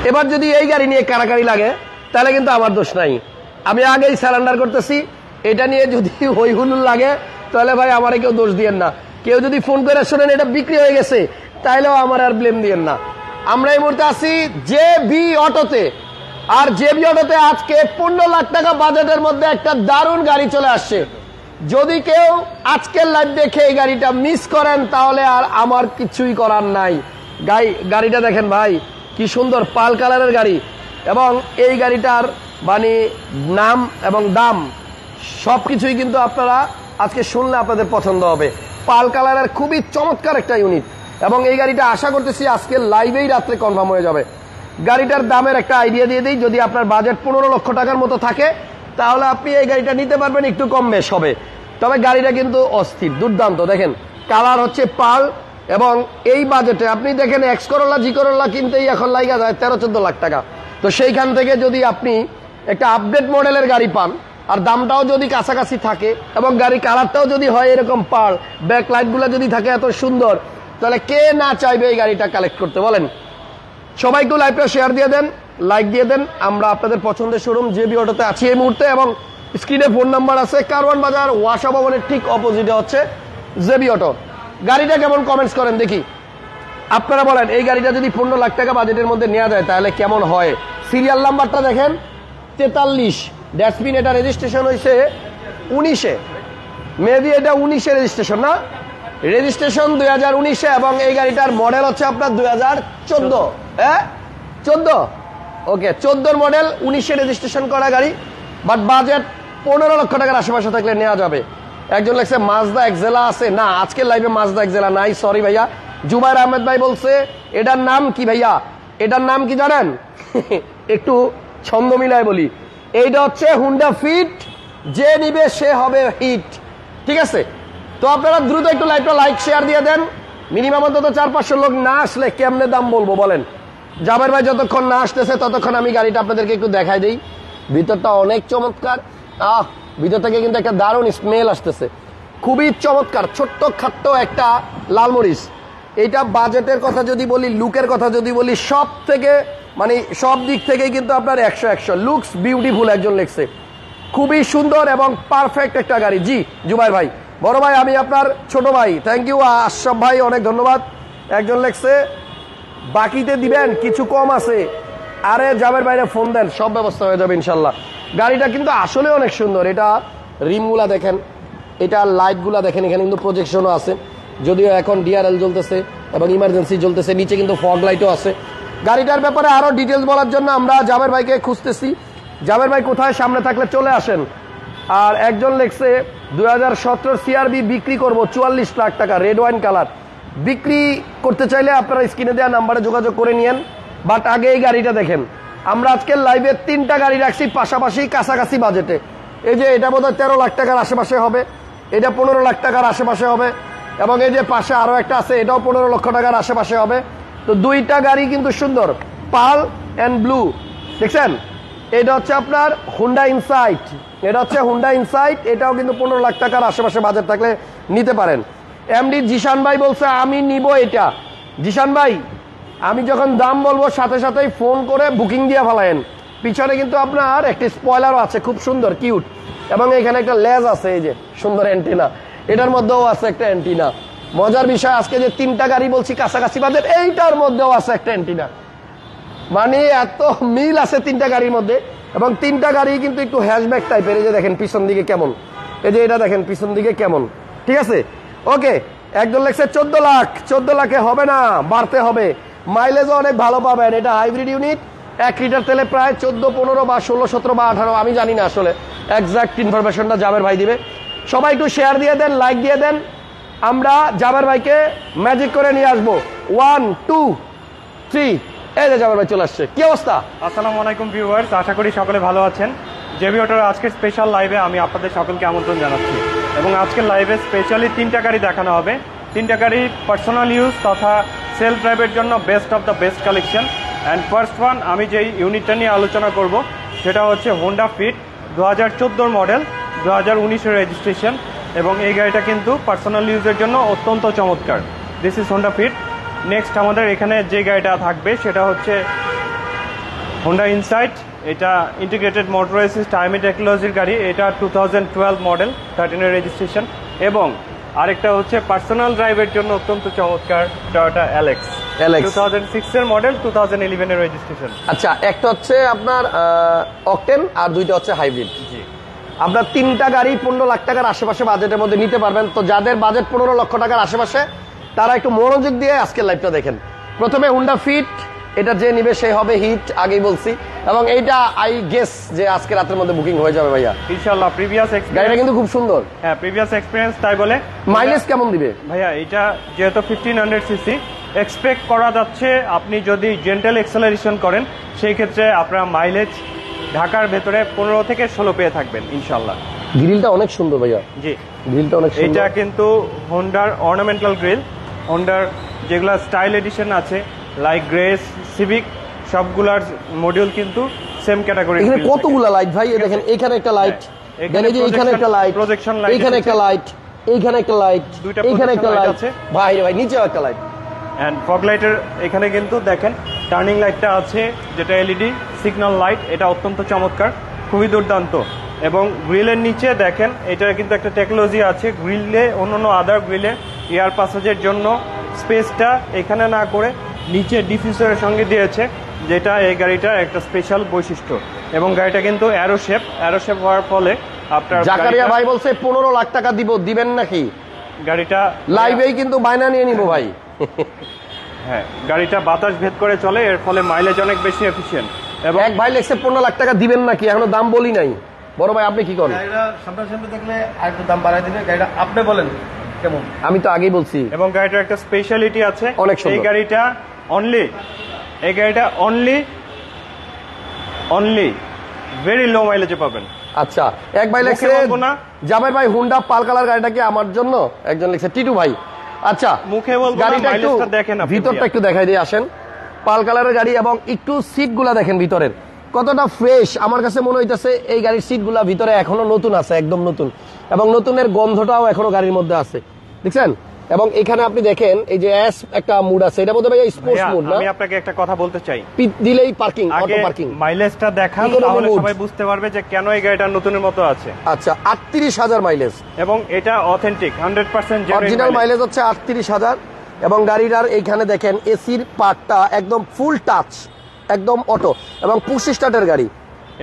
এবার যদি এই গাড়ি নিয়ে কারাকারি লাগে তাহলে কিন্তু আমার দোষ নাই, আমি আগেই সারেন্ডার করতেছি। এটা নিয়ে যদি হই হুল্লোড় লাগে তাহলে ভাই আমারে কেউ দোষ দিয়েন না। কেউ যদি ফোন করে শোনেন এটা বিক্রি হয়ে গেছে তাইলেও আমার আর ব্লেম দিয়েন না। আমরা এই মুহূর্তে আছি জেবি অটোতে, আর জেবি অটোতে আজকে 15 লাখ টাকা বাজেটের মধ্যে একটা দারুণ গাড়ি চলে আসছে। যদি কেউ আজকের লাইভ দেখে এই গাড়িটা মিস করেন তাহলে আর আমার কিছুই করার নাই। গাড়িটা দেখেন ভাই, কি সুন্দর পাল কালারের গাড়ি, এবং এই গাড়িটার মানে নাম এবং দাম সবকিছুই কিন্তু আপনারা আজকে শুনলে আপনাদের পছন্দ হবে। পাল কালারের খুবই চমৎকার একটা ইউনিট, এবং এই গাড়িটা আশা করতেছি আজকে লাইভেই রাত্রে কনফার্ম হয়ে যাবে। গাড়িটার দামের একটা আইডিয়া দিয়ে দিই, যদি আপনার বাজেট 15 লক্ষ টাকার মতো থাকে তাহলে আপনি এই গাড়িটা নিতে পারবেন, একটু কম বেশ হবে। তবে গাড়িটা কিন্তু অস্থির, দুর্দান্ত। দেখেন কালার হচ্ছে পাল, এবং এই বাজেটে আপনি দেখেন এক্স করোলা জি করোলা কিনতেই এখন লাগা যায় 13-14 লাখ টাকা। তো সেইখান থেকে যদি আপনি একটা আপডেট মডেলের গাড়ি পান, আর দামটাও যদি কাছাকাছি থাকে, এবং গাড়ির কালারটাও যদি হয় এরকম পাল, ব্যাক লাইটগুলো যদি থাকে এত সুন্দর, তাহলে কে না চাইবে এই গাড়িটা কালেক্ট করতে বলেন। সবাই একটু লাইভটা শেয়ার দিয়ে দেন, লাইক দিয়ে দেন। আমরা আপনাদের পছন্দের শোরুম জেবি অটোতে আছি এই মুহূর্তে, এবং স্ক্রিনে ফোন নাম্বার আছে। কারওয়ান বাজার ওয়াসা ভবনের ঠিক অপোজিটে হচ্ছে জেবি অটো। গাড়িটা কেমন কমেন্টস করেন দেখি, আপনারা বলেন এই গাড়িটা যদি 15 লাখ টাকা বাজেটের মধ্যে নেওয়া যায় তাহলে কেমন হয়। সিরিয়াল নাম্বারটা দেখেন 43, ড্যাশবিন। এটা রেজিস্ট্রেশন হয়েছে 19-এ, মেবি এটা 19-এ রেজিস্ট্রেশন, না রেজিস্ট্রেশন 2019-এ, এবং এই গাড়িটার মডেল হচ্ছে আপনার 2014। হ্যাঁ 14, ওকে 14 মডেল, 19-এ রেজিস্ট্রেশন করা গাড়ি, বাট বাজেট 15 লক্ষ টাকার আশেপাশে থাকলে নেওয়া যাবে। একজন লেখছে মাজদা এক্সেলা আছে, না আজকের লাইভে মাজদা এক্সেলা নাই, সরি ভাইয়া। জুবাইর আহমেদ ভাই বলছে এটার নাম কি ভাইয়া, এটার নাম কি জানেন? একটু ছন্দ মিলায় বলি, এইটা হচ্ছে হুন্ডা ফিট, যে নিবে সে হবে হিট। ঠিক আছে, তো আপনারা দ্রুত একটু লাইভটা লাইক শেয়ার দিয়ে দেন। মিনিমাম অন্তত 400-500 লোক না আসলে কেমনে দাম বলবো বলেন। জাবের ভাই যতক্ষণ না আসতেছে ততক্ষণ আমি গাড়িটা আপনাদেরকে একটু দেখাই দিই। ভিতরটা অনেক চমৎকার, ভিতর থেকে কিন্তু একটা দারুণ স্মেল আসতেছে, খুবই চমৎকার। ছোট্ট খাট্ট একটা লালমরিচ। এইটা বাজেটের কথা যদি বলি, লুকের কথা যদি বলি, সব থেকে মানে সব দিক থেকেই কিন্তু আপনার 100 লুকস বিউটিফুল। একজন লেখছে খুবই সুন্দর এবং পারফেক্ট একটা গাড়ি। জি জুবাইর ভাই, বড় ভাই, আমি আপনার ছোট ভাই, থ্যাংক ইউ। আশরাফ ভাই অনেক ধন্যবাদ। একজন লেখছে বাকিতে দিবেন, কিছু কম আছে। আরে জাবের বাইরে ফোন দেন, সব ব্যবস্থা হয়ে যাবে ইনশাল্লাহ। গাড়িটা কিন্তু আসলে অনেক সুন্দর। এটা রিমগুলা দেখেন, এটা লাইটগুলা দেখেন, এখানে কিন্তু প্রজেকশনও আছে, যদিও এখন ডিআরএল জ্বলতেছে এবং ইমার্জেন্সি জ্বলতেছে, নিচে কিন্তু ফগ লাইটও আছে। গাড়িটার ব্যাপারে আরো ডিটেলস বলার জন্য আমরা জাবের ভাইকে খুঁজতেছি। জাবের ভাই কোথায়, সামনে থাকলে চলে আসেন। আর একজন লেখছে 2017 সিআরবি বিক্রি করব 44 লাখ টাকা, রেড ওয়াইন কালার। বিক্রি করতে চাইলে আপনারা স্ক্রিনে দেওয়া নাম্বারে যোগাযোগ করে নিয়েন, বাট আগে এই গাড়িটা দেখেন। আমরা আজকের লাইভে 3টা গাড়ি রাখছি পাশাপাশি কাছাকাছি বাজেটে। এই যে এটা বোধহয় 13 লাখ টাকার আশেপাশে হবে, এটা 15 লাখ টাকার আশেপাশে হবে, এবং এই যে পাশে আরো একটা আছে এটাও 15 লক্ষ টাকার আশেপাশে হবে। তো দুইটা গাড়ি কিন্তু সুন্দর, পাল এন্ড ব্লু। দেখছেন, এটা হচ্ছে আপনার হুন্ডা ইনসাইট, এটা হচ্ছে হুন্ডা ইনসাইট, এটাও কিন্তু 15 লাখ টাকার আশেপাশে বাজেট থাকলে নিতে পারেন। এমডি জিশান ভাই বলছে আমি নিব এটা। জিশান ভাই, আমি যখন দাম বলবো সাথে সাথেই ফোন করে বুকিং দিয়ে ফেলায়েন। পিছনে কিন্তু আপনার একটি স্পয়লারও আছে, খুব সুন্দর কিউট, এবং এখানে একটা লেজ আছে, এই যে সুন্দর অ্যান্টিনা, এটার মধ্যেও আছে একটা অ্যান্টিনা। মজার বিষয়, আজকে যে 3টা গাড়ি বলছি কাছাকাছি বাজেট, এইটার মধ্যেও আছে একটা অ্যান্টিনা। মানে এত মিল আছে 3টা গাড়ির মধ্যে, এবং 3টা গাড়ি কিন্তু একটু হ্যাশব্যাক টাইপের। এই যে দেখেন পিছন দিকে কেমন, এই যে এটা দেখেন পিছন দিকে কেমন। ঠিক আছে, ওকে। একজন লেখছে 14 লাখ, 14 লাখে হবে না, বাড়তে হবে। মাইলেজও অনেক ভালো পাবেন। এটা হাইব্রিড ইউনিট, 1 লিটার তেলে প্রায় 14, 15 বা 16, 17 বা 18, আমি জানি না আসলে, এক্সাক্ট ইনফরমেশনটা জাবের ভাই দিবে। সবাই একটু শেয়ার দিয়ে দেন, লাইক দিয়ে দেন। আমরা জাবের ভাইকে ম্যাজিক করে নিয়ে আসবো। 1, 2, 3, এই যে জাবের ভাই চলে আসছে। কি অবস্থা? আসসালামু আলাইকুম ভিউয়ার্স, আশা করি সকলে ভালো আছেন। জেবি অটোর আজকের স্পেশাল লাইভে আমি আপনাদের সকলকে আমন্ত্রণ জানাচ্ছি, এবং আজকের লাইভে স্পেশালি 3টা গাড়ি দেখানো হবে। 3টা গাড়ি পার্সোনাল ইউজ তথা সেলফ ড্রাইভের জন্য best of the best collection. And first one, আমি যেই ইউনিটটা নিয়ে আলোচনা করব সেটা হচ্ছে হোন্ডা ফিট, 2014 মডেল, 2019-এর রেজিস্ট্রেশন, এবং এই গাড়িটা কিন্তু পার্সোনাল ইউজের জন্য অত্যন্ত চমৎকার। This is Honda Fit. Next আমাদের এখানে যে গাড়িটা থাকবে সেটা হচ্ছে হোন্ডা ইনসাইট, এটা ইন্টিগ্রেটেড মোটর অ্যাসিস্ট টাইমি টেকনোলজির গাড়ি। এটা 2012 মডেল, 13 এর রেজিস্ট্রেশন। এবং আরেকটা হচ্ছে পার্সোনাল ড্রাইভের জন্য অত্যন্ত চমৎকার টয়োটা অ্যালেক্স, 2006 এর মডেল, 2011 এর রেজিস্ট্রেশন। আচ্ছা, একটা হচ্ছে আপনার অকটেন আর দুইটা হচ্ছে হাইব্রিড। জি, আপনার তিনটা গাড়ি 15 লাখ টাকার আশেপাশে বাজেটের মধ্যে নিতে পারবেন। তো যাদের বাজেট 15 লক্ষ টাকার আশেপাশে, তারা একটু মনোযোগ দিয়ে আজকের লাইভটা দেখেন। প্রথমে হুন্ডা ফিট, এটা যে নিবে সে হবে হিট, আগেই বলছি। এবং এইটা আই গেস যে আজকে রাতের মধ্যে বুকিং হয়ে যাবে ভাইয়া ইনশাআল্লাহ। প্রিভিয়াস গাড়িটা এক্সপেরিয়েন্স, কিন্তু খুব সুন্দর। হ্যাঁ প্রিভিয়াস এক্সপেরিয়েন্স তাই বলে। মাইলেজ কেমন দিবে ভাইয়া এটা যেহেতু 1500 সিসি, এক্সপেক্ট করা যাচ্ছে আপনি যদি জেন্টাল এক্সেলারেশন করেন সেই ক্ষেত্রে আপনার মাইলেজ ঢাকার ভেতরে 15 থেকে 16 পেয়ে থাকবেন ইনশাআল্লাহ। গ্রিলটা অনেক সুন্দর ভাইয়া, জি, গ্রিলটা অনেক সুন্দর। এটা কিন্তু হোন্ডার অর্নামেন্টাল গ্রিল। হোন্ডার যেগুলা স্টাইল এডিশন আছে লাইক গ্রেস, সিভিক, সবগুলার মডিউল কিন্তু সেম ক্যাটাগরি। এখানে কতগুলা লাইট ভাই, এই দেখেন এখানে একটা লাইট, এখানে এই যে এখানে একটা লাইট, প্রজেকশন লাইট, এখানে একটা লাইট, এইখানে একটা লাইট, দুইটা এইখানে একটা projection light লাইট আছে। ভাই রে ভাই, নিচেও একটা লাইট। অ্যান্ড ফগ লাইটের এখানে কিন্তু দেখেন টার্নিং লাইটটা আছে যেটা এলইডি সিগন্যাল লাইট, এটা অত্যন্ত চমৎকার, খুবই দুর্দান্ত। এবং গ্রিলের নিচে দেখেন এটা কিন্তু একটা টেকনোলজি আছে, গ্রিলে অন্যান্য আদার গ্রিলে এয়ার পাসেজের জন্য স্পেসটা এখানে না করে নিচে ডিফিউজারের সঙ্গে দিয়েছে, যেটা এই গাড়িটার একটা স্পেশাল বৈশিষ্ট্য। এবং গাড়িটা কিন্তু অ্যারো শেপ হওয়ার ফলে আপনার জাকারিয়া ভাই বলছে 15 লাখ টাকা দিব, দিবেন নাকি? গাড়িটা লাইভেই কিন্তু বায়না নিয়ে নিব ভাই। হ্যাঁ, গাড়িটা বাতাস ভেদ করে চলে, এর ফলে মাইলেজ অনেক বেশি এফিশিয়েন্ট। এবং এক ভাই লেখছে 15 লাখ টাকা দিবেন নাকি, এখনো দাম বলি নাই। বড় ভাই আপনি কি করেন? গাড়িটা সামনাসামনি দেখলে আরেকটু দাম বাড়াই দিবে। গাড়িটা আপনি বলেন কেমন? আমি তো আগেই বলছি এবং গাড়িটার একটা স্পেশালিটি আছে, অনেক সুন্দর। এই গাড়িটা অনলি ভেরি লো মাইলেজে পাবেন। আচ্ছা, এক ভাই লেখছে মুখে বলবো না। জামাই ভাই হুন্ডা পাল কালার গাড়িটা কি আমার জন্য? একজন লিখছে টিটু ভাই। আচ্ছা, মুখে বলবো না, গাড়িটা একটু মাইলেজটা দেখেন আপনি ভিতরটা ভাইয়া। একটু দেখাই দিয়ে আসেন। পাল কালারের গাড়ি এবং একটু সিট গুলা দেখেন ভিতরের কতটা ফ্রেশ। আমার কাছে মনে হইতেছে এই গাড়ির সিট গুলা ভিতরে এখনো নতুন আছে, একদম নতুন, এবং নতুনের গন্ধটাও এখনো গাড়ির মধ্যে আছে, দেখছেন? এবং এখানে আপনি দেখেন এই যে এস একটা মুড আছে, এটা বোধহয় স্পোর্টস ভাইয়া, মুড না? আমি আপনাকে একটা কথা বলতে চাই, পিট দিলেই পার্কিং, অটো আগে পার্কিং। মাইলেজটা দেখান, Economy তাহলে mode। সবাই বুঝতে পারবে যে কেন এই গাড়িটা নতুনের মতো আছে। আচ্ছা, 38,000 মাইলেজ, এবং এটা অথেন্টিক 100% অরিজিনাল মাইলেজ হচ্ছে 38,000। এবং গাড়িটার এইখানে দেখেন এসির পার্টটা একদম ফুল টাচ, একদম অটো এবং পুশ স্টার্টের গাড়ি।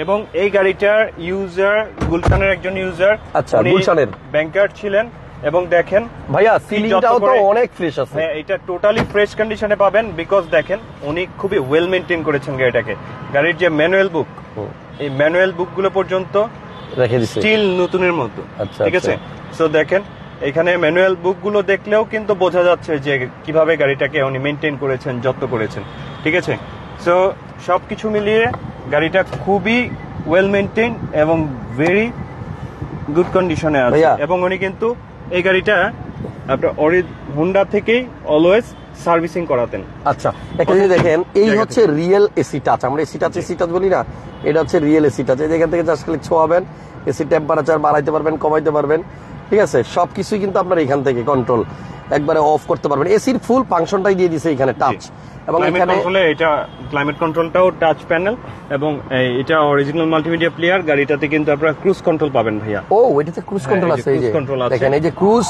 এবং এই গাড়িটার ইউজার গুলশানের একজন ইউজার, আচ্ছা, গুলশানের ব্যাংকার ছিলেন। এবং দেখেন ভাইয়া সিলিংটাও তো অনেক ফ্রেশ আছে। হ্যাঁ, এটা টোটালি ফ্রেশ কন্ডিশনে পাবেন, বিকজ দেখেন উনি খুবই ওয়েল মেনটেন করেছেন গাড়িটাকে। গাড়ির যে ম্যানুয়াল বুক, এই ম্যানুয়াল বুক গুলো পর্যন্ত রেখে দিছে স্টিল নতুনের মতো। আচ্ছা, ঠিক আছে, সো দেখেন এখানে ম্যানুয়াল বুক গুলো দেখলেও কিন্তু বোঝা যাচ্ছে যে কিভাবে গাড়িটাকে উনি মেনটেন করেছেন, যত্ন করেছেন। ঠিক আছে, সো সবকিছু মিলিয়ে গাড়িটা খুবই ওয়েল মেনটেন এবং ভেরি গুড কন্ডিশনে আছে। ভাইয়া। এবং উনি কিন্তু এই গাড়িটা আপনার হোন্ডা থেকেই অলওয়েজ সার্ভিসিং করাতেন। আচ্ছা, একটা জিনিস দেখেন, এই জায়গা হচ্ছে রিয়েল এসি টাচ। আমরা এসি টাচ বলি না, এটা হচ্ছে রিয়েল এসি টাচ। এই জায়গা থেকে জাস্ট খালি ছোঁয়াবেন, এসি টেম্পারেচার বাড়াইতে পারবেন, কমাইতে পারবেন। ঠিক আছে, সবকিছুই কিন্তু আপনার এখান থেকে কন্ট্রোল একবারে অফ করতে পারবেন। এসির ফুল ফাংশনটাই দিয়ে দিছে এখানে টাচ। এবং ক্লাইমেট এখানে কন্ট্রোলে এটা ক্লাইমেট কন্ট্রোলটাও টাচ প্যানেল, এবং এটা অরিজিনাল মাল্টিমিডিয়া প্লেয়ার। গাড়িটাতে কিন্তু আপনারা ক্রুজ কন্ট্রোল পাবেন ভাইয়া। ও, এটাতে ক্রুজ কন্ট্রোল এই যে আছে। এই যে cruise control আছে। দেখেন, এই যে ক্রুজ,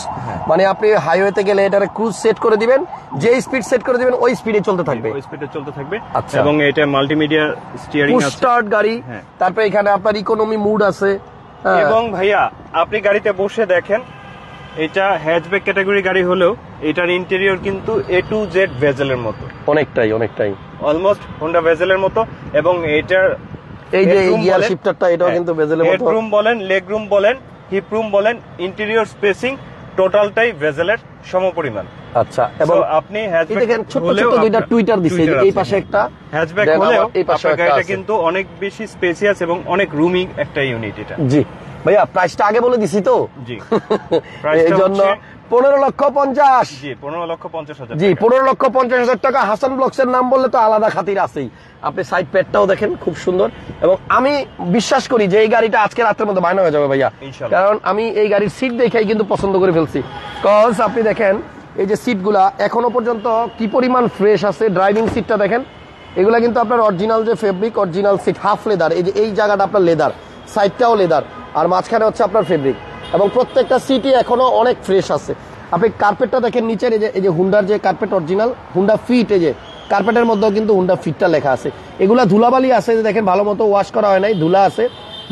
মানে আপনি হাইওয়েতে গেলে এটারে ক্রুজ সেট করে দিবেন, যে স্পিড সেট করে দিবেন ওই স্পিডে চলতে থাকবে, ওই স্পিডে চলতে থাকবে। আচ্ছা। এবং এটা মাল্টিমিডিয়া স্টিয়ারিং পুশ আছে। স্টার্ট গাড়ি। হ্যাঁ। তারপরে এখানে আপনার ইকোনমি মুড আছে। হ্যাঁ। এবং ভাইয়া আপনি গাড়িতে বসে দেখেন, এটা হ্যাচব্যাক ক্যাটাগরি গাড়ি হলেও এটার ইন্টেরিয়র কিন্তু A to Z ভেজেলের মতো, অনেকটাই অলমোস্ট হোন্ডা ভেজেলের মতো। এবং এটার এই যে headroom গিয়ার বলেন- শিফটারটা, এটাও কিন্তু বেজেলের মতো। হেডরুম বলেন, লেগ রুম বলেন, হিপ রুম বলেন, ইন্টেরিয়র স্পেসিং টোটালটাই ভেজেলের সমপরিমাণ। আচ্ছা, এবং So, আপনি এই হ্যাচব্যাক দেখেন ছোট ছোট দুইটা টুইটার দিছে, এই পাশে একটা, হ্যাচব্যাক দেন হলেও আবার এই পাশে আপনার একটা গাড়িটা আছে। কিন্তু অনেক বেশি স্পেসিয়াস এবং অনেক রুমিং একটা ইউনিট এটা। জি ভাইয়া, প্রাইসটা আগে বলে দিছি তো, জি, এই প্রাইসটা জন্য হচ্ছে 15,50,000। জি 15,50,000 জি, টাকা। 15,50,000 টাকা। হাসান ব্লকস এর নাম বললে তো আলাদা খাতির আছেই। আপনি সাইড প্যাডটাও দেখেন, খুব সুন্দর। এবং আমি বিশ্বাস করি যে এই গাড়িটা আজকে রাতের মধ্যে বায়না হয়ে যাবে ভাইয়া, ইনশাআল্লাহ। কারণ আমি এই গাড়ির সিট দেখেই কিন্তু পছন্দ করে ফেলছি। কজ আপনি দেখেন এই যে সিটগুলা এখনো পর্যন্ত কি পরিমাণ ফ্রেশ আছে। ড্রাইভিং সিটটা দেখেন, এগুলা কিন্তু আপনার অরিজিনাল যে fabric, original seat, half leather, এই যে এই জায়গাটা আপনার লেদার, সাইডটাও লেদার, আর মাঝখানে হচ্ছে আপনার ফেব্রিক, এবং প্রত্যেকটা সিটই এখনো অনেক ফ্রেশ আছে। আপনি কার্পেটটা দেখেন নিচের, এই যে হুন্ডার যে কার্পেট অরিজিনাল হুন্ডা ফিট, এই যে কার্পেটের মধ্যেও কিন্তু হুন্ডা ফিটটা লেখা আছে। এগুলা ধুলাবালি আছে, যে দেখেন ভালো মতো ওয়াশ করা হয় নাই, ধুলা আছে,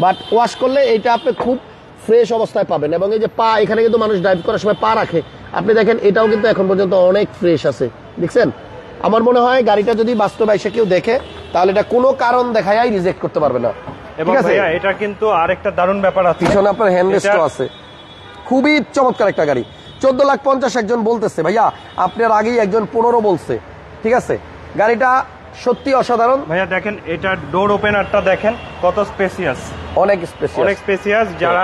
বাট ওয়াশ করলে এইটা আপনি খুব ফ্রেশ অবস্থায় পাবেন। এবং এই যে পা, এখানে কিন্তু মানুষ ড্রাইভ করার সময় পা রাখে, আপনি দেখেন এটাও কিন্তু এখন পর্যন্ত অনেক ফ্রেশ আছে, দেখছেন। আমার মনে হয় গাড়িটা যদি বাস্তবে এসে কেউ দেখে, তাহলে এটা কোনো কারণ দেখায় রিজেক্ট করতে পারবে না। এবং ভাইয়া এটা কিন্তু আরেকটা দারুণ ব্যাপার আছে, পিছনে আপনার হ্যান্ডরেস্টও আছে, খুবই চমৎকার একটা গাড়ি। 14,50,000 একজন বলতেছে, ভাইয়া আপনার আগেই একজন 15 বলছে, ঠিক আছে। গাড়িটা সত্যি অসাধারণ ভাইয়া। দেখেন এটা ডোর ওপেনারটা দেখেন কত স্পেসিয়াস, অনেক স্পেশাল, অনেক স্পেসিয়াস। যারা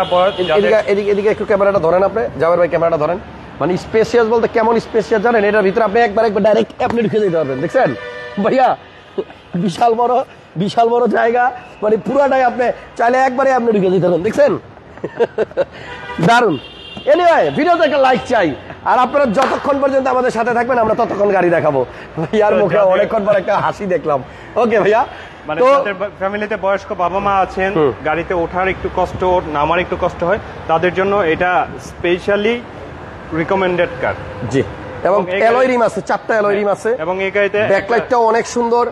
এদিকে একটু ক্যামেরাটা ধরেন, আপনি জাবের ভাই ক্যামেরাটা ধরেন। মানে স্পেশিয়াস বলতে কেমন স্পেশিয়াস জানেন, এটার ভিতরে আপনি একবার ডাইরেক্ট আপনি ঢুকে দিতে পারবেন, দেখছেন ভাইয়া। বিশাল বড় জায়গা, মানে পুরাটাই আপনি চাইলে একবারে আপনি ঢুকে দিতে পারবেন, দেখছেন। দারুন। এনিওয়ে, ভিডিওতে একটা লাইক চাই, আর আপনারা যতক্ষণ পর্যন্ত আমাদের সাথে থাকবেন আমরা ততক্ষণ গাড়ি দেখাবো। ভাইয়ার মুখে অনেকক্ষণ পর একটা হাসি দেখলাম। ওকে ভাইয়া, মানে যাদের ফ্যামিলিতে বয়স্ক বাবা মা আছেন, গাড়িতে ওঠার একটু কষ্ট, নামার একটু কষ্ট হয়, তাদের জন্য এটা স্পেশালি রিকমেন্ডেড কার। জি, এবং অ্যালয় রিম আছে, 4টা অ্যালয় রিম আছে, এবং এই গাড়িতে ব্যাকলাইটটাও অনেক সুন্দর,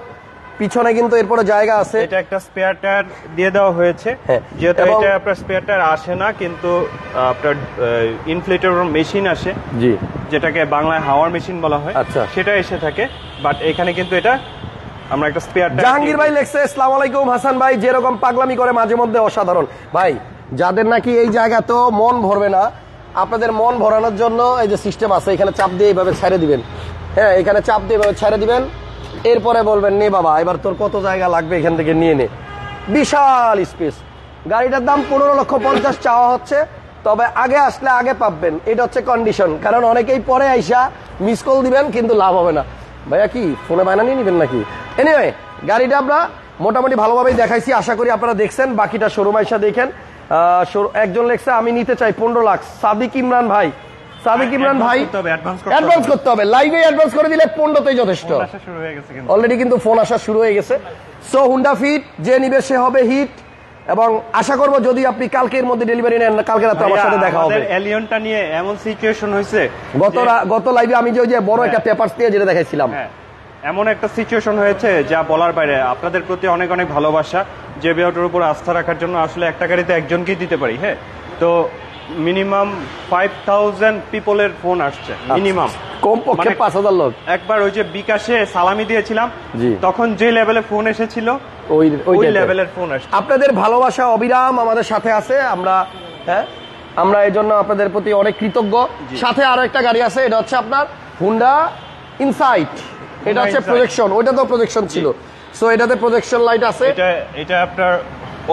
পিছনে কিন্তু এরপরে জায়গা আছে। এটা একটা স্পেয়ার টায়ার দিয়ে দেওয়া হয়েছে, যেহেতু এটা আপনার স্পেয়ার টায়ার আসে না, কিন্তু আপনার ইনফ্লেটর মেশিন আসে, জি, যেটাকে বাংলায় হাওয়ার মেশিন বলা হয়, আচ্ছা, সেটা এসে থাকে। বাট এখানে কিন্তু এটা আমরা একটা স্পেয়ার টায়ার। জাহাঙ্গীর ভাই লেখছে, আসসালামু আলাইকুম হাসান ভাই, যেরকম পাগলামি করে মাঝে মধ্যে অসাধারণ। ভাই, যাদের নাকি এই জায়গা তো মন ভরবে না, আপনাদের মন ভরানোর জন্য এই যে সিস্টেম আছে, এখানে চাপ দিয়ে এইভাবে ছেড়ে দিবেন। হ্যাঁ, এখানে চাপ দিয়ে এইভাবে ছেড়ে দিবেন, এরপরে বলবেন নে বাবা এবার তোর কত জায়গা লাগবে এখান থেকে নিয়ে নে। বিশাল স্পেস। গাড়িটার দাম 15,50,000 চাওয়া হচ্ছে, তবে আগে আসলে আগে পাবেন, এটা হচ্ছে কন্ডিশন। কারণ অনেকেই পরে আইসা মিস কল দিবেন, কিন্তু লাভ হবে না। ভাইয়া কি ফোনে বায়না নিয়ে নিবেন নাকি? এনিওয়ে, গাড়িটা আমরা মোটামুটি ভালোভাবেই দেখাইছি, আশা করি আপনারা দেখছেন। বাকিটা শোরুম আইসা দেখেন। একজন লেখছে আমি নিতে চাই 15 লাখ, সাদিক ইমরান ভাই। সাদিক ইমরান ভাই, অ্যাডভান্স করতে হবে, লাইভে অ্যাডভান্স করে দিলে 15তেই যথেষ্ট। অলরেডি কিন্তু ফোন আসা শুরু হয়ে গেছে। সো হুন্ডা ফিট, যে নিবে সে হবে হিট, এবং আশা করব যদি আপনি কালকের মধ্যে ডেলিভারি নেন, কালকে রাতে আমার সাথে দেখা হবে। এলিয়নটা নিয়ে এমন সিচুয়েশন হয়েছে, গত লাইভে আমি যে বড় একটা পেপারস দিয়ে যেটা দেখাইছিলাম, এমন একটা সিচুয়েশন হয়েছে যা বলার বাইরে। আপনাদের প্রতি অনেক অনেক ভালোবাসা, জেবি অটোর উপর আস্থা রাখার জন্য। আসলে একটা গাড়িতে একজনকেই দিতে পারি। হ্যাঁ, তো মিনিমাম 5000 পিপলের ফোন আসছে, মিনিমাম কমপক্ষে 5000 লোক। একবার ওই যে বিকাশে সালামি দিয়েছিলাম, তখন যে লেভেলে ফোন এসেছিল, ওই লেভেলের ফোন আসছে। আপনাদের ভালোবাসা অবিরাম আমাদের সাথে আছে, আমরা এই জন্য আপনাদের প্রতি অনেক কৃতজ্ঞ। সাথে আরো একটা গাড়ি আছে, এটা হচ্ছে আপনার হুন্ডা ইনসাইট, এটা হচ্ছে প্রজেকশন, ওইটা তো প্রজেকশন ছিল। সো এটাতে প্রজেকশন লাইট আছে, এটা আপনার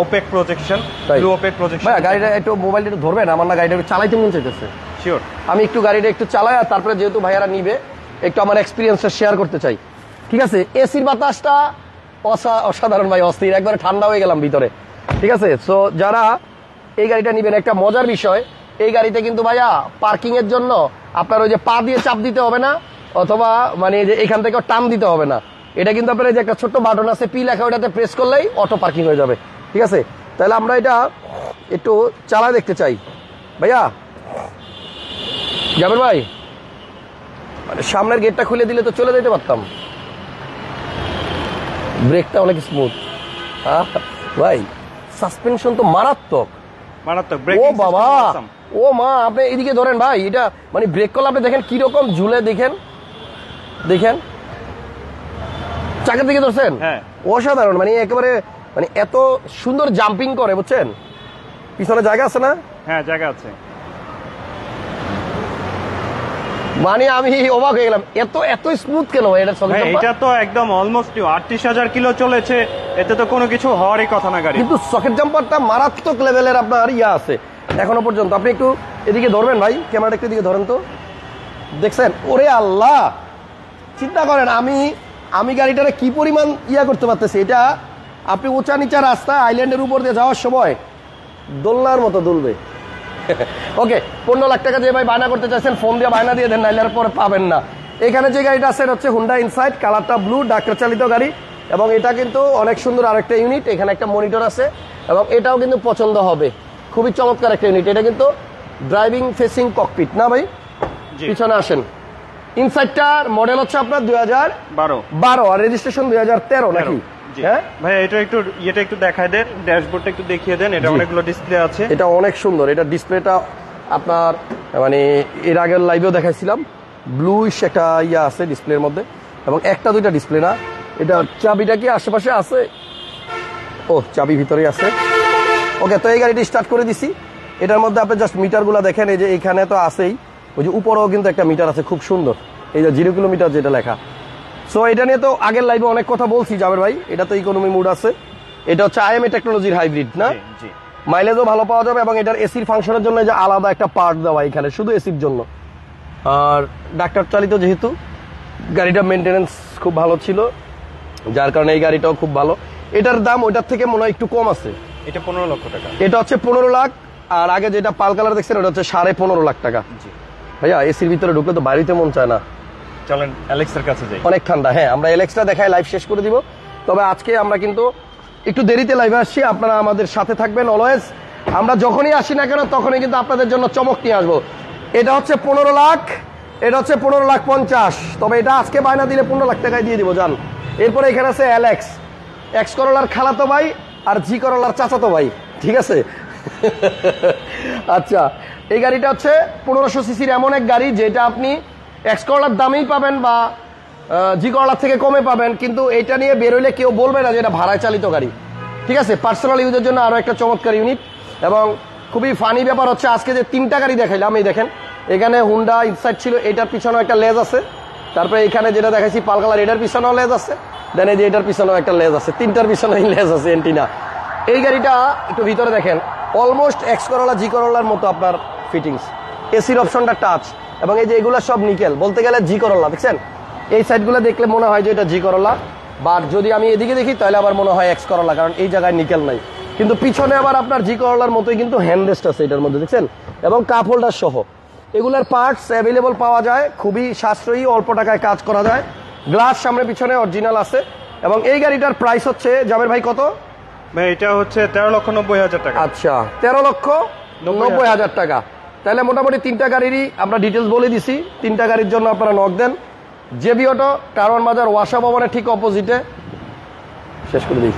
opaque projection, blue opaque projection. ভাই গাড়িটা একটু মোবাইলটা একটু ধরবেন, আমার না গাড়িটা চালাইতে মন চাইতেছে। শিওর, আমি একটু গাড়িটা একটু চালাই, আর তারপরে যেহেতু ভাইয়ারা নিবে একটু আমার এক্সপিরিয়েন্সটা শেয়ার করতে চাই, ঠিক আছে। এসির বাতাসটা অসাধারণ ভাই, অস্থির, একবারে ঠান্ডা হয়ে গেলাম ভিতরে, ঠিক আছে। সো যারা এই গাড়িটা নিবেন, একটা মজার বিষয়, এই গাড়িতে কিন্তু ভাইয়া পার্কিং এর জন্য আপনার ওই যে পা দিয়ে চাপ দিতে হবে না, অথবা মানে যে এখান থেকে টান দিতে হবে না। এটা কিন্তু আপনার যে একটা ছোট্ট বাটন আছে পি লেখা, ওটাতে প্রেস করলেই অটো পার্কিং হয়ে যাবে, ঠিক আছে। তাহলে আমরা এটা একটু চালায় দেখতে চাই। ভাইয়া জাবের ভাই, মানে সামনের গেটটা খুলে দিলে তো চলে যেতে পারতাম। ব্রেকটা অনেক স্মুথ ভাই, সাসপেনশন তো মারাত্মক। ও বাবা, ও মা, আপনি এদিকে ধরেন ভাই, এটা মানে ব্রেক করলে আপনি দেখেন কিরকম ঝুলে, দেখেন চাকার দিকে ধরছেন, অসাধারণ। মানে একেবারে মানে এত সুন্দর জাম্পিং করে, বুঝছেন। পিছনে জায়গা আছে না? হ্যাঁ, জায়গা আছে। মানে আমি অবাক হয়ে গেলাম, এত স্মুথ কেন এটা? এটা তো একদম অলমোস্ট 38,000 কিলো চলেছে, এতে তো কোনো কিছু হওয়ারই কথা না গাড়ি। কিন্তু সকেট জাম্পারটা মারাত্মক লেভেলের আপনার ইয়া আছে এখনো পর্যন্ত। আপনি একটু এদিকে ধরবেন ভাই, ক্যামেরাটা একটু এদিকে ধরেন তো, দেখছেন? ওরে আল্লাহ, চিন্তা করেন আমি গাড়িটারে কি পরিমাণ ইয়া করতে পারতেছি। এটা আপনি উঁচা নিচা রাস্তা আইল্যান্ডের উপর দিয়ে যাওয়ার সময় দোলনার মতো দুলবে। ওকে, 15 লাখ টাকা যে ভাই বায়না করতে চাইছেন, ফোন দিয়ে বায়না দিয়ে দেন, নাইলে পরে পাবেন না। এখানে যে গাড়িটা আছে হচ্ছে হুন্ডা ইনসাইট, কালারটা ব্লু, ডাক্তার চালিত গাড়ি, এবং এটা কিন্তু অনেক সুন্দর আরেকটা ইউনিট, এখানে একটা মনিটর আছে এবং এটাও কিন্তু পছন্দ হবে, খুবই চমৎকার একটা ইউনিট। এটা কিন্তু ড্রাইভিং ফেসিং ককপিট না ভাই? জি। পিছনে আসেন। ইনসাইডটার মডেল হচ্ছে আপনার 2012 আর রেজিস্ট্রেশন 2013 নাকি? জি। হ্যাঁ ভাই এটা একটু দেখায় দেন, ড্যাশবোর্ডটা একটু দেখিয়ে দেন। এটা জি। অনেকগুলো ডিসপ্লে আছে। এটা অনেক সুন্দর, এটা ডিসপ্লেটা আপনার মানে এর আগের লাইভেও দেখাইছিলাম, ব্লুইশ একটা ইয়া আছে ডিসপ্লের মধ্যে এবং একটা দুইটা ডিসপ্লে না। এটা চাবিটা কি আশেপাশে আছে? ও চাবি ভিতরেই আছে। ওকে, তো এই গাড়িটি স্টার্ট করে দিছি। এটার মধ্যে আপনি জাস্ট মিটারগুলো দেখেন, এই যে এখানে তো আছেই, ওই যে উপরেও কিন্তু একটা মিটার আছে খুব সুন্দর, এই যে 0 কিলোমিটার যেটা লেখা। সো এটা নিয়ে তো আগের লাইভে অনেক কথা বলছি জাবের ভাই, এটা তো ইকোনমি মুড আছে। এটা হচ্ছে IMA টেকনোলজির হাইব্রিড না? জি, জি। মাইলেজও ভালো পাওয়া যাবে এবং এটার এসির ফাংশনের জন্য যে আলাদা একটা পার্ট দেওয়া এখানে শুধু এসির জন্য। আর ডাক্তার চালিত যেহেতু গাড়িটা মেনটেনেন্স খুব ভালো ছিল, যার কারণে এই গাড়িটাও খুব ভালো। এটার দাম ওইটার থেকে মনে হয় একটু কম আছে। এটা 15 লক্ষ টাকা। এটা হচ্ছে 15 লাখ, আর আগে যেটা পাল কালার দেখছেন ওটা হচ্ছে 15.5 লাখ টাকা। জি। ভাইয়া এসির ভিতরে ঢুকলে তো বাড়িতে মন চায় না, চলেন অ্যালেক্সের কাছে যাই। অনেক ঠান্ডা। হ্যাঁ, আমরা এলেক্সটা দেখাই লাইভ শেষ করে দিব। তবে আজকে আমরা কিন্তু একটু দেরিতে লাইভে আসছি, আপনারা আমাদের সাথে থাকবেন অলওয়েজ। আমরা যখনই আসি না কেন তখনই কিন্তু আপনাদের জন্য চমক নিয়ে আসবো। এটা হচ্ছে 15 লাখ, এটা হচ্ছে 15,50,000। তবে এটা আজকে বায়না দিলে 15 লাখ টাকায় দিয়ে দিব জান। এরপরে এখানে আছে অ্যালেক্স, এক্স করোলার খালাতো ভাই আর জি করোলার চাচাতো ভাই, ঠিক আছে? আচ্ছা, এই গাড়িটা হচ্ছে 1500 সিসির এমন এক গাড়ি যেটা আপনি এক্স করোলার দামেই পাবেন বা জি করোলার থেকে কমে পাবেন, কিন্তু এটা নিয়ে বেরোলে কেউ বলবে না যে এটা ভাড়ায় চালিত গাড়ি, ঠিক আছে? পার্সোনাল ইউজের জন্য আরো একটা চমৎকার ইউনিট। এবং খুবই ফানি ব্যাপার হচ্ছে আজকে যে 3টা গাড়ি দেখাইলাম, এই দেখেন এখানে হুন্ডা ইনসাইড ছিল, এটার পিছনেও একটা লেজ আছে। তারপরে এখানে যেটা দেখাইছি পাল কালার, এটার পিছনেও লেজ আছে। দেন এই যে এটার পিছনেও একটা লেজ আছে, 3টার পিছনেই লেজ আছে এন্টিনা। এই গাড়িটা একটু ভিতরে দেখেন, অলমোস্ট এক্স করোলা জি করোলার মতো আপনার ফিটিংস, এসির অপশনটা টাচ এবং এই যে এগুলো সব নিকেল, বলতে গেলে জি করোলা। দেখছেন এই সাইডগুলো দেখলে মনে হয় যে এটা জি করোলা, বাট যদি আমি এদিকে দেখি তাহলে আবার মনে হয় এক্স করোলা, কারণ এই জায়গায় নিকেল নাই। কিন্তু পিছনে আবার আপনার জি করোলার মতোই কিন্তু হ্যান্ডরেস্ট আছে এটার মধ্যে, দেখছেন? এবং কাপ হোল্ডার সহ এগুলার পার্টস অ্যাভেলেবল পাওয়া যায়, খুবই সাশ্রয়ী, অল্প টাকায় কাজ করা যায়। গ্লাস সামনে পিছনে অরিজিনাল আছে। এবং এই গাড়িটার প্রাইস হচ্ছে জাবের ভাই কত? ভাই এটা হচ্ছে 13,90,000 টাকা। আচ্ছা, 13,90,000 টাকা। তাহলে মোটামুটি 3টা গাড়িরই আমরা ডিটেলস বলে দিছি। 3টা গাড়ির জন্য আপনারা নক দেন। জেবি অটো, কারওয়ান বাজার ওয়াসা ভবনের ঠিক অপোজিটে। শেষ করে দিই,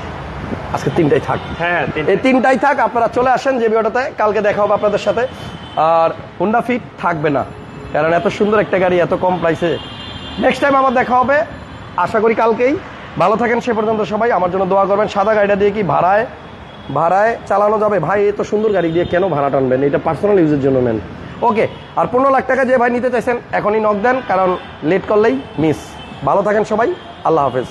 আজকে 3টাই থাক। হ্যাঁ, এই 3টাই থাক, আপনারা চলে আসেন জেবি অটোতে, কালকে দেখা হবে আপনাদের সাথে। আর হুন্ডা ফিট থাকবে না, কারণ এত সুন্দর একটা গাড়ি এত কম প্রাইসে। নেক্সট টাইম আবার দেখা হবে, আশা করি কালকেই। ভালো থাকেন সে পর্যন্ত সবাই, আমার জন্য দোয়া করবেন। সাদা গাড়িটা দিয়ে কি ভাড়ায় চালানো যাবে? ভাই এত সুন্দর গাড়ি দিয়ে কেন ভাড়া টানবেন? এটা পার্সোনাল ইউজের জন্য নেন। ওকে, আর 15 লাখ টাকা যে ভাই নিতে চাইছেন এখনই নক দেন, কারণ লেট করলেই মিস। ভালো থাকেন সবাই, আল্লাহ হাফেজ।